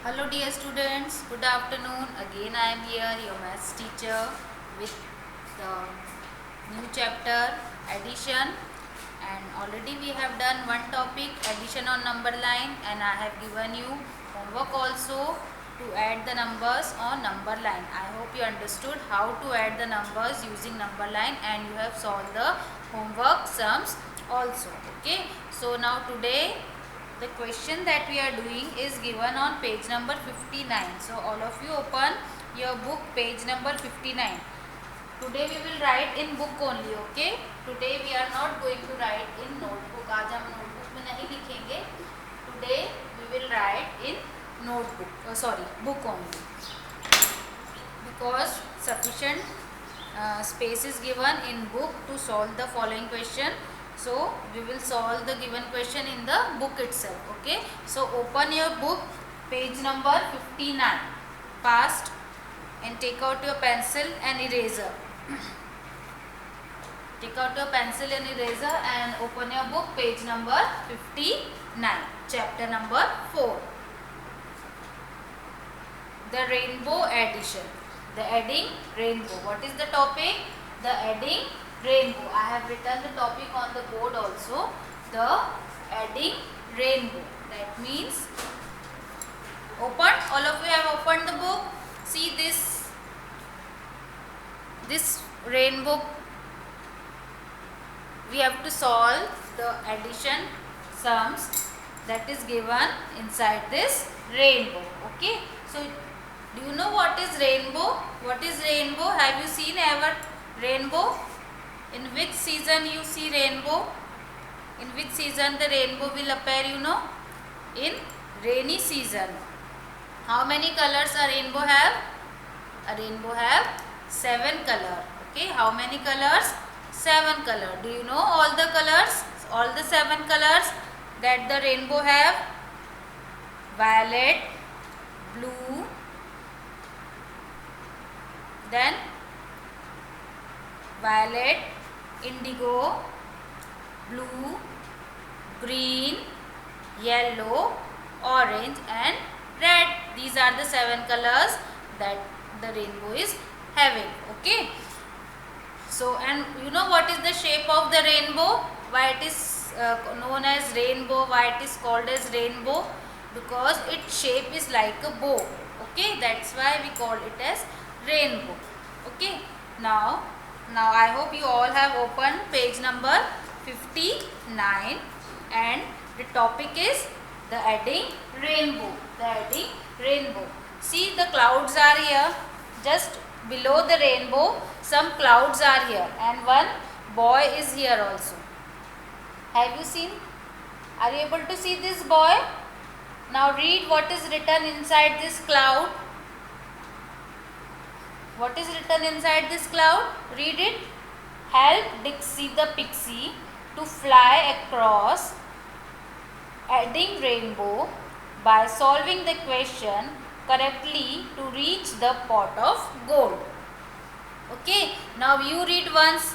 Hello dear students, good afternoon. Again I am here, your maths teacher with the new chapter addition, and already we have done one topic addition on number line, and I have given you homework also to add the numbers on number line. I hope you understood how to add the numbers using number line, and you have solved the homework sums also. Okay, so now today the question that we are doing is given on page number 59. So all of you open your book, page number 59. Today we will write in book only. Okay, today we are not going to write in notebook. आज हम notebook में नहीं लिखेंगे. Today we will write in notebook. Book only, because sufficient space is given in book to solve the following question. So we will solve the given question in the book itself. Okay, so open your book, page number 59 past, and take out your pencil and eraser. Take out your pencil and eraser and open your book, page number 59, chapter number 4, the rainbow addition, the adding rainbow. What is the topic? The adding rainbow. I have written the topic on the board also, the adding rainbow. That means open. All of you have opened the book. See this rainbow. We have to solve the addition sums that is given inside this rainbow. Okay, so do you know what is rainbow? What is rainbow? Have you seen ever rainbow? In which season you see rainbow? In which season the rainbow will appear, you know? In rainy season. How many colors a rainbow have? A rainbow have 7 colors. Okay, how many colors? 7 colors. Do you know all the colors? All the 7 colors that the rainbow have? Violet, blue, then violet, indigo, blue, green, yellow, orange and red. These are the 7 colors that the rainbow is having. Okay, so and you know what is the shape of the rainbow? Why it is known as rainbow? Why it is called as rainbow? Because its shape is like a bow. Okay, that's why we call it as rainbow. Okay, now I hope you all have opened page number 59, and the topic is the adding rainbow. The adding rainbow. See, the clouds are here. Just below the rainbow some clouds are here, and one boy is here also. Have you seen? Are you able to see this boy? Now read what is written inside this cloud. What is written inside this cloud? Read it. Help Dixie the pixie to fly across adding rainbow by solving the question correctly to reach the pot of gold. Okay, now you read once.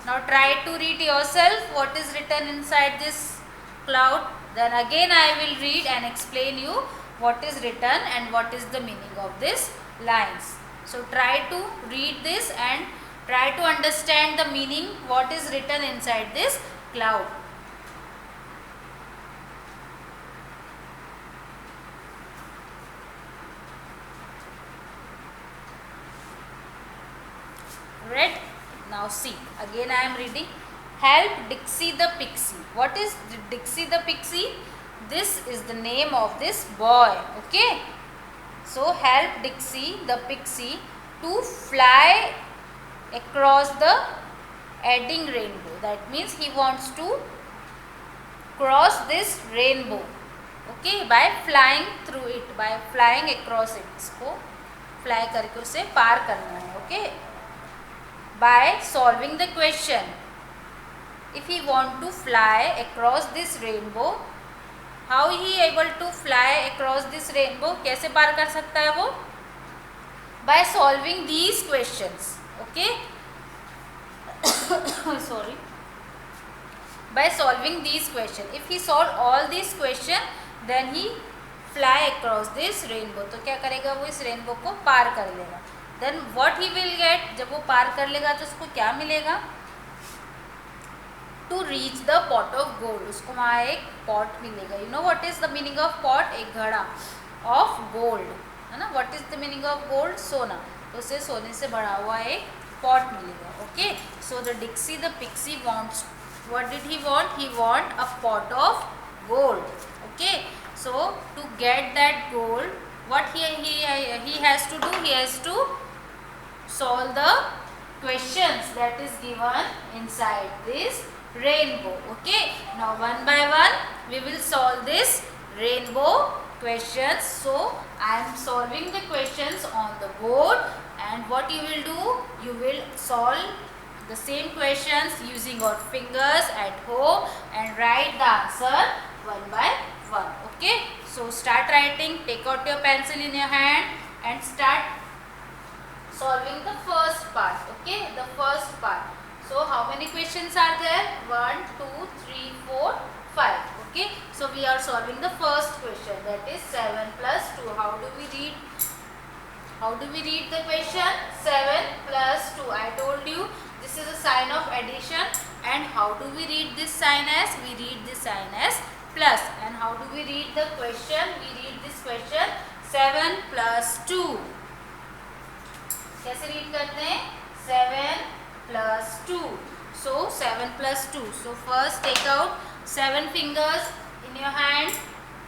Now try to read yourself what is written inside this cloud. Then again I will read and explain you what is written and what is the meaning of these lines. So try to read this and try to understand the meaning, what is written inside this cloud. Read? Now see, again I am reading. Help Dixie the pixie. What is Dixie the pixie? This is the name of this boy. Okay. So help Dixie the pixie to fly across the adding rainbow. That means he wants to cross this rainbow. Okay, by flying through it, by flying across it. इसको fly करके उसे पार करना है. Okay, by solving the question. If he want to fly across this rainbow, how he able to fly across this rainbow? कैसे पार कर सकता है वो? By solving these questions. Okay. Sorry. By solving these questions. If he solve all these questions, then he fly across this rainbow. तो क्या करेगा वो इस रेनबो को पार कर लेगा. Then what he will get, जब वो पार कर लेगा तो उसको क्या मिलेगा? To reach the pot of gold. उसको वहाँ एक pot मिलेगा. You know what is the meaning of pot? एक घड़ा of gold, है ना. What is the meaning of gold? सोना. तो उसे सोने से भरा हुआ एक pot मिलेगा. Okay. So the Dixie the pixie wants. What did he want? He want a pot of gold. Okay. So to get that gold, what he has to do? He has to solve the questions that is given inside this rainbow. Okay. Now one by one we will solve this rainbow questions. So I am solving the questions on the board, and what you will do? You will solve the same questions using your fingers at home and write the answer one by one. Okay. So start writing. Take out your pencil in your hand and start solving the first part. Okay. The first part. So how many questions are there? 1, 2, 3, 4, 5. Okay. So we are solving the first question, that is 7 plus 2. How do we read? How do we read the question? 7 plus 2. I told you this is a sign of addition. And how do we read this sign as? We read this sign as plus. And how do we read the question? We read this question 7 plus 2. कैसे read करते हैं? 7 plus 2. So 7 plus 2. So first take out 7 fingers in your hand.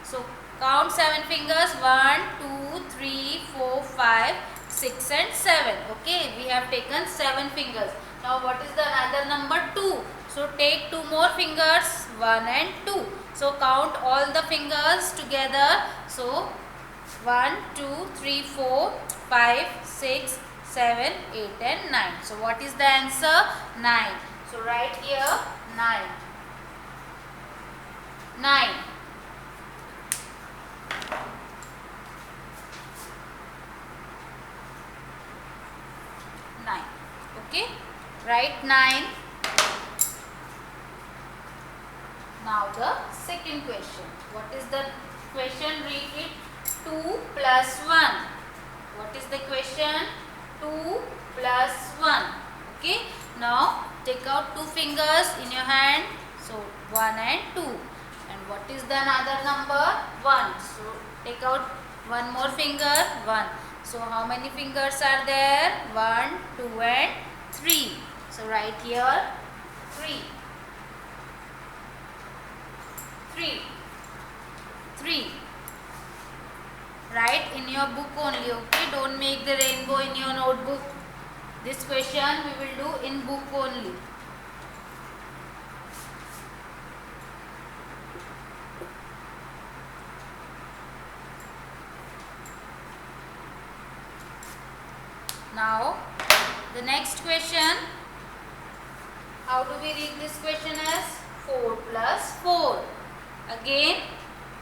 So count 7 fingers. 1, 2, 3, 4, 5, 6 and 7. Okay, we have taken 7 fingers. Now what is the another number? 2. So take 2 more fingers. 1 and 2. So count all the fingers together. So 1, 2, 3, 4, 5, 6, 7, 8 and 9. So what is the answer? 9. So write here 9. 9. 9. Okay. Write 9. Now the second question. What is the question? Read it. 2 plus 1. What is the question? 2 plus 1. Okay. Now take out 2 fingers in your hand. So 1 and 2. And what is the another number? 1. So take out 1 more finger. 1. So how many fingers are there? 1, 2 and 3. So write here 3. 3. 3. Write in your book only. Okay. Don't make the rainbow in your notebook. This question we will do in book only. Now the next question. How do we read this question as? 4 plus 4. Again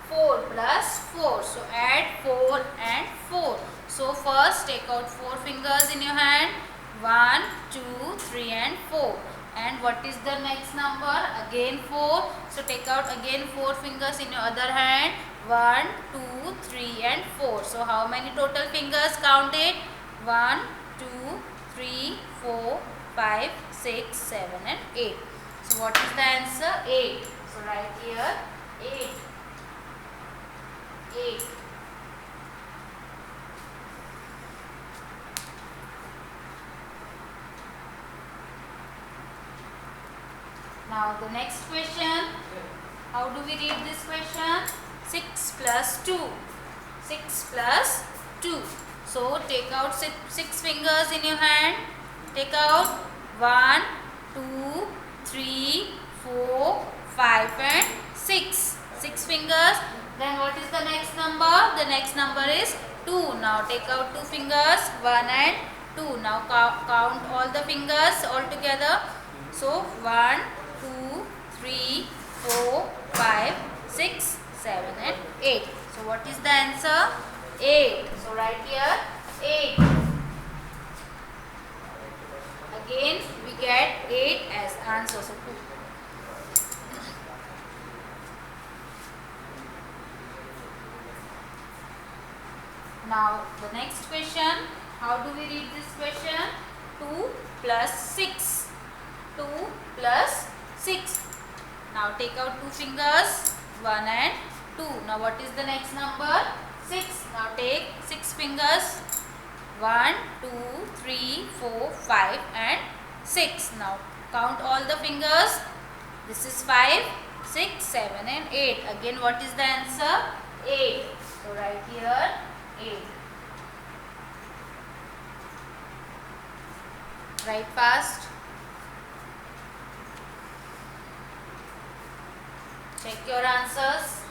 4 plus 4. So add 4 and 4. So first take out 4 fingers in your hand. 1, 2, 3 and 4. And what is the next number? Again 4. So take out again 4 fingers in your other hand. 1, 2, 3 and 4. So how many total fingers? Count it. 1, 2, 3, 4, 5, 6, 7 and 8. So what is the answer? 8. So write here 8. 8. Now the next question. How do we read this question? 6 plus 2. 6 plus 2. So take out 6 fingers in your hand. Take out 1, 2, 3, 4, 5 and 6. 6 fingers. Then what is the next number? The next number is 2. Now take out 2 fingers. 1 and 2. Now count all the fingers all together. So 1, 2, 3, 4, 5, 6, 7 and 8. So what is the answer? 8. So write here 8. Again we get 8 as answer. So Now the next question, how do we read this question? 2 plus 6. 2 plus 6. Now take out two fingers, 1 and 2. Now what is the next number? 6. Now take 6 fingers, 1, 2, 3, 4, 5 and 6. Now count all the fingers. This is 5, 6, 7 and 8. Again what is the answer? 8. So write here 8. Write fast. Check your answers.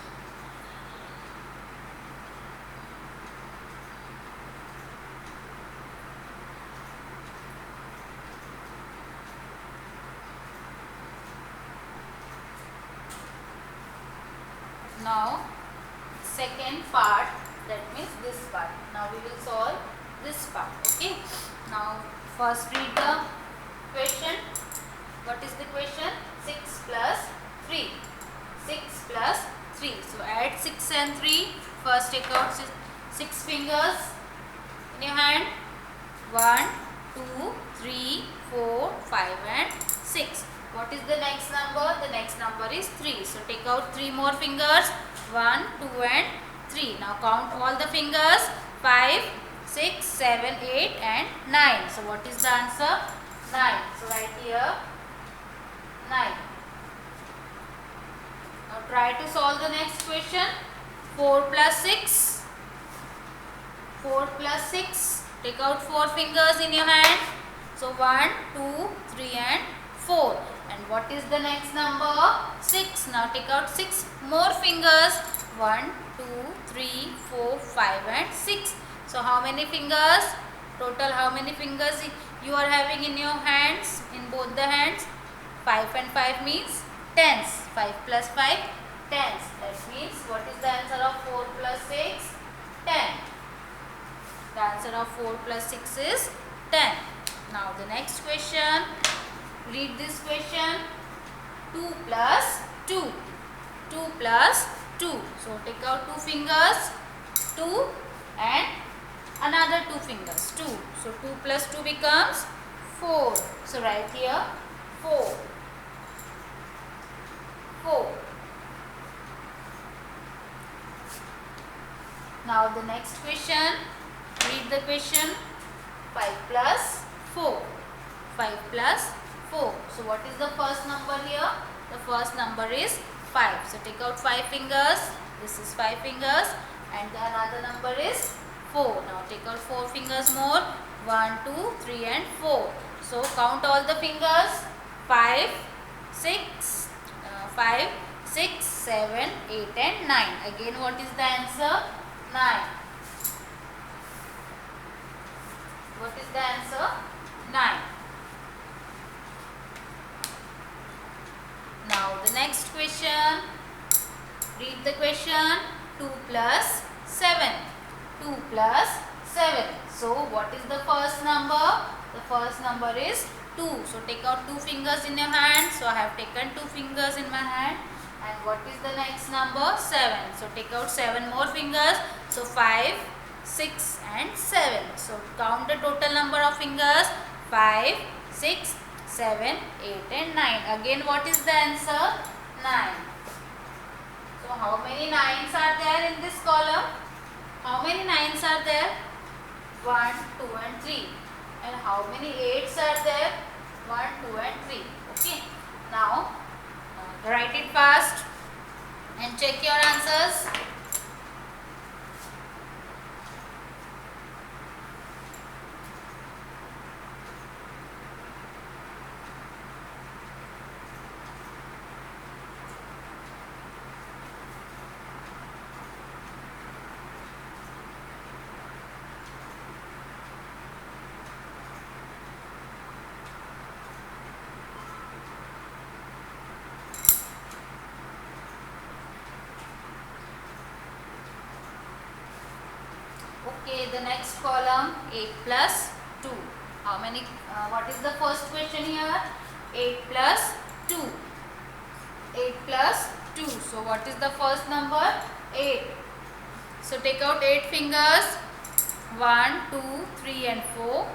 Now second part, that means this part. Now we will solve this part. Okay. Now first read the question. What is the question? 6 plus 3. 6 plus 3. So add 6 and 3. First take out 6 fingers in your hand. 1, 2, 3, 4, 5 and 6. What is the next number? The next number is 3. So take out 3 more fingers. 1, 2 and 3. Now count all the fingers. 5, 6, 7, 8 and 9. So what is the answer? 9. So write here 9. Now try to solve the next question. 4 plus 6. 4 plus 6. Take out 4 fingers in your hand. So 1, 2, 3 and 4. And what is the next number? 6. Now take out 6 more fingers. 1, 2, 3, 4, 5 and 6. So how many fingers? Total how many fingers you are having in your hands? In both the hands? 5 and 5 means tens. 5 plus 5, tens. That means what is the answer of 4 plus 6? 10. The answer of 4 plus 6 is 10. Now the next question. Read this question. 2 plus 2. 2 plus 2. So take out 2 fingers. 2 and another 2 fingers. 2. So 2 plus 2 becomes 4. So write here 4. 4. Now the next question. Read the question. 5 plus 4. 5 plus 4. So what is the first number here? The first number is 5. So take out 5 fingers. This is 5 fingers. And the another number is 4. Now take out 4 fingers more. 1, 2, 3 and 4. So count all the fingers. 5, 6, 5, 6, 7, 8 and 9. Again what is the answer? 9. What is the answer? 9. Now the next question. Read the question. 2 plus 7. 2 plus 7. So what is the first number? The first number is 2. So take out 2 fingers in your hand. So I have taken 2 fingers in my hand. And what is the next number? 7. So take out 7 more fingers. So 5, 6 and 7. So count the total number of fingers. 5, 6, 7, 8 and 9. Again what is the answer? 9. So how many 9s are there in this column? How many 9s are there? 1, 2 and 3. And how many 8s are there? 1, 2 and 3. Okay. Now write it fast and check your answers. Okay, the next column 8 plus 2. How many? What is the first question here? 8 plus 2. 8 plus 2. So what is the first number? 8. So take out 8 fingers. 1, 2, 3 and 4,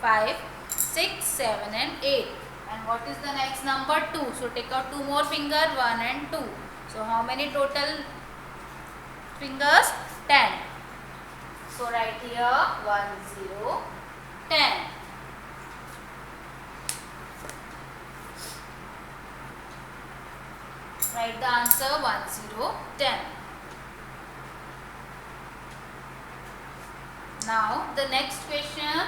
5, 6, 7 and 8. And what is the next number? 2. So take out 2 more finger, 1 and 2. So how many total fingers? 10. So write here 1, 0, 10. Write the answer 1, 0, 10. Now the next question.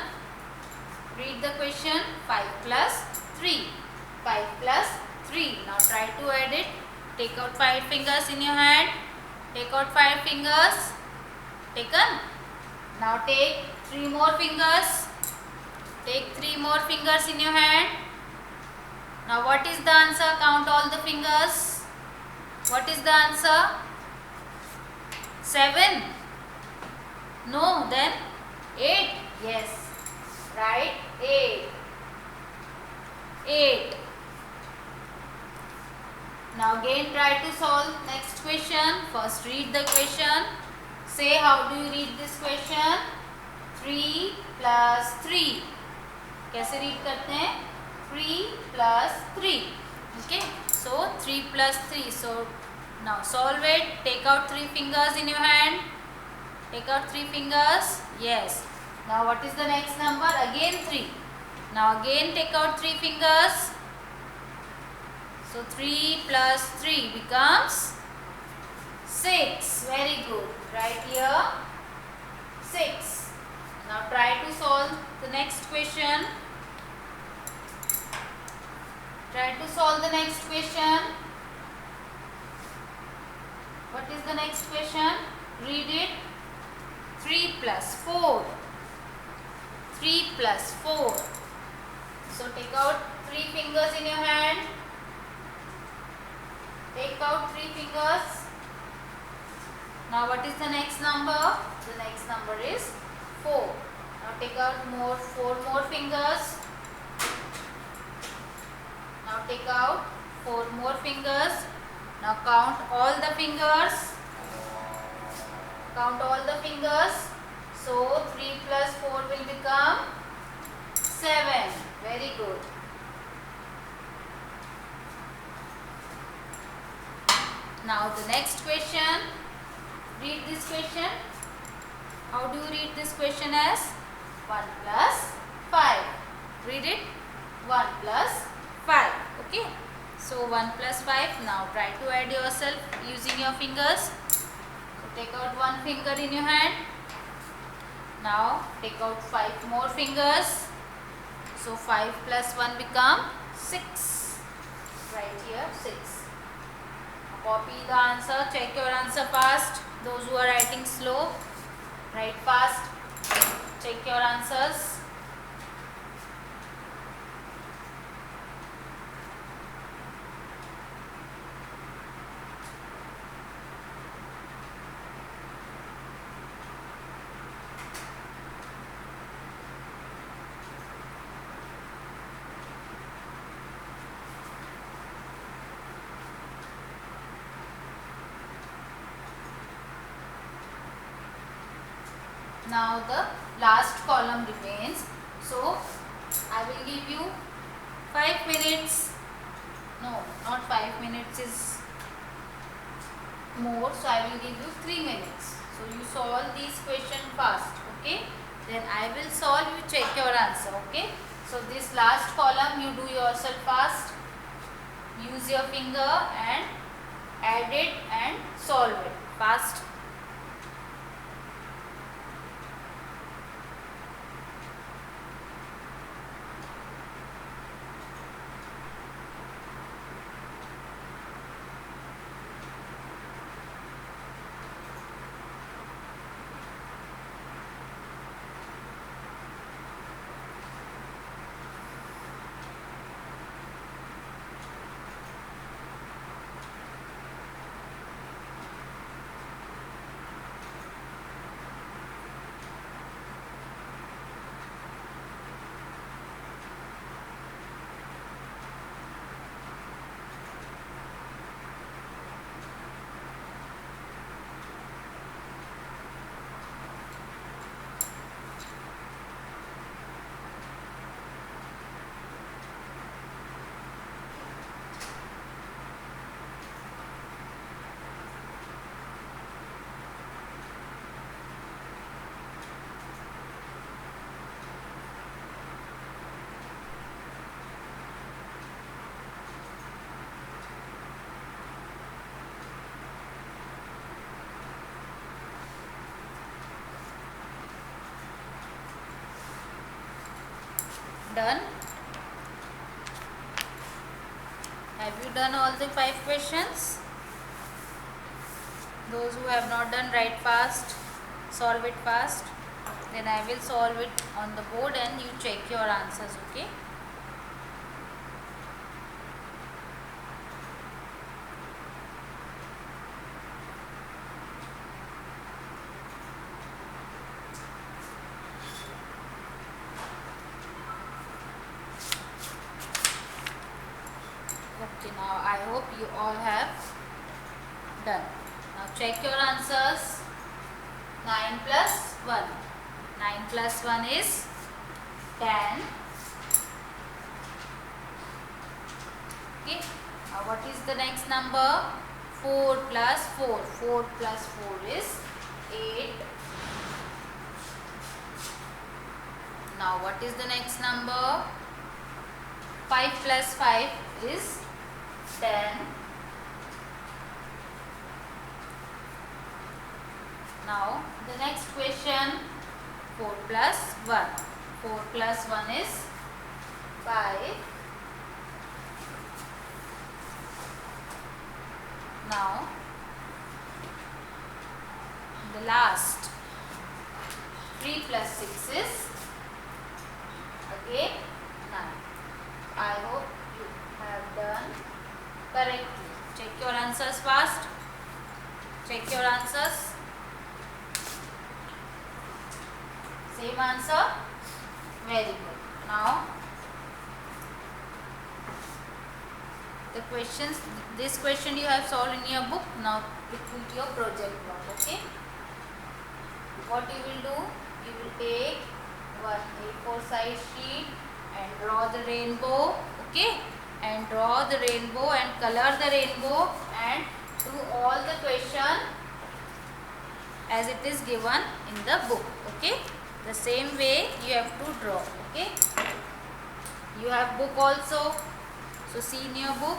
Read the question. 5 plus 3. 5 plus 3. Now try to add it. Take out 5 fingers in your hand. Take out 5 fingers. Taken. Now take 3 more fingers. Take 3 more fingers in your hand. Now what is the answer? Count all the fingers. What is the answer? 7. No, then 8. Yes. Right? 8. 8. Now again try to solve next question. First read the question. Say how do you read this question? 3 plus 3. कैसे read करते हैं? 3 plus 3. Okay. So 3 plus 3. So now solve it. Take out 3 fingers in your hand. Take out 3 fingers. Yes. Now what is the next number? Again 3. Now again take out 3 fingers. So 3 plus 3 becomes 6. Very good. Right here 6. Now try to solve the next question. Try to solve the next question. What is the next question? Read it. 3 plus 4. 3 plus 4. So take out 3 fingers in your hand. Take out 3 fingers. Now what is the next number? The next number is 4. Now take out 4 more fingers. Now take out 4 more fingers. Now count all the fingers. Count all the fingers. So 3 plus 4 will become 7. Very good. Now the next question. Read this question. How do you read this question as? 1 plus 5. Read it. 1 plus 5. Okay. So 1 plus 5. Now try to add yourself using your fingers. So take out 1 finger in your hand. Now take out 5 more fingers. So 5 plus 1 become 6. Right here 6. Copy the answer. Check your answer fast. Those who are writing slow, write fast. Check your answers. Now the last column remains. So I will give you 5 minutes. No, not 5 minutes is more. So I will give you 3 minutes. So you solve these questions fast. Okay. Then I will solve. You check your answer. Okay. So this last column you do yourself fast. Use your finger and add it and solve it fast. Done? Have you done all the 5 questions? Those who have not done, write fast, solve it fast. Then I will solve it on the board and you check your answers, okay? Okay, now I hope you all have done. Now check your answers. 9 plus 1. 9 plus 1 is 10. Okay. Now what is the next number? 4 plus 4. 4 plus 4 is 8. Now what is the next number? 5 plus 5 is 10. Now the next question, 4 plus 1. 4 plus 1 is 5. Now the last, 3 plus 6 is again 9. I hope you have done correctly. Check your answers fast. Check your answers. Same answer. Very good. Now the questions, this question you have solved in your book. Now put your project work. Okay. What you will do? You will take one A4 size sheet and draw the rainbow. Okay. And draw the rainbow and color the rainbow and do all the question as it is given in the book. Okay. The same way you have to draw. Okay. You have book also. So see in your book.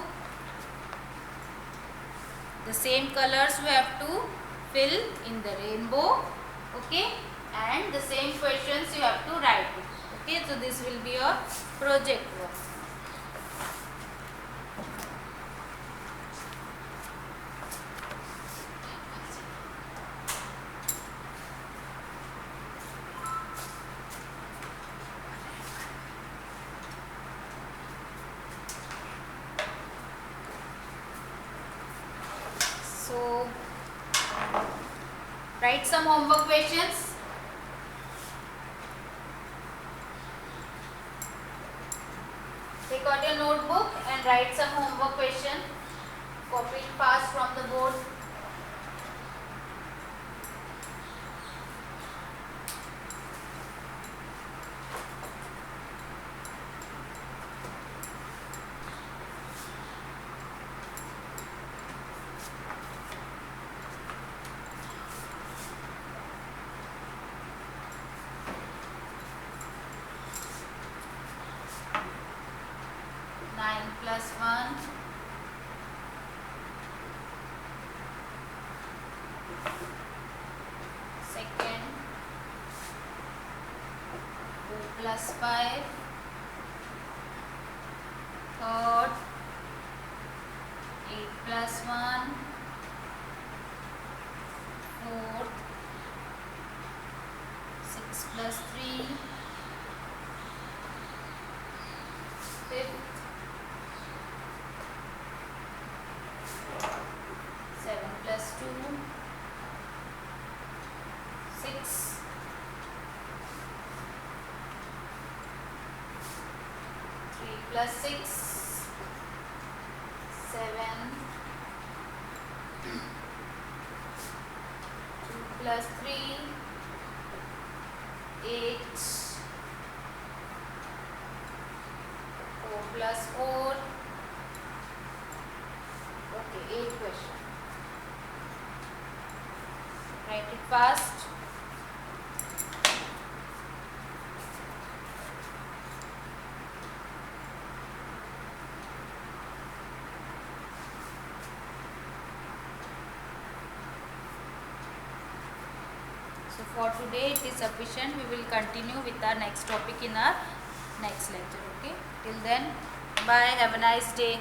The same colors you have to fill in the rainbow. Okay. And the same questions you have to write it. Okay. So this will be your project work. So write some homework questions. Take out your notebook and write some homework question. Copy it fast from the board. Plus 1. Second, 2 plus 5. Third, 8 plus 1. Fourth, 6 plus 3. Fifth, 7 plus 2, 6, 3 plus 6, 7, 2 plus 3, 8, 4 plus 4. Okay, 8 questions. Write it fast. So for today it is sufficient. We will continue with our next topic in our next lecture. Okay, till then, bye, have a nice day.